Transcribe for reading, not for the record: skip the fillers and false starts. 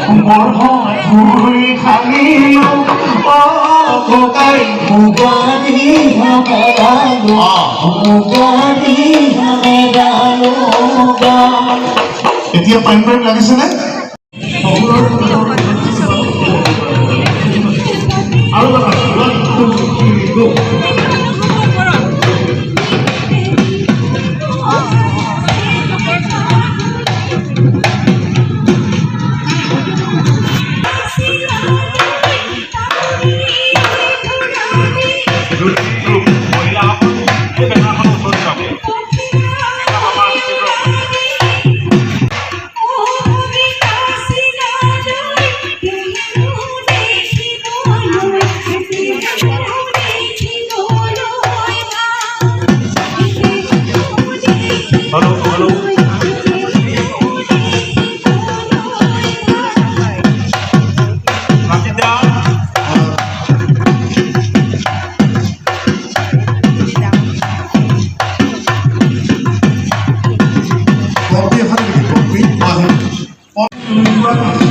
Một hỏi vui khang yêu cô cây phù qua đi ha mẹ đã phù qua đi ha mẹ đã এতিয়া pine brake লাগিছেনে আৰু Well,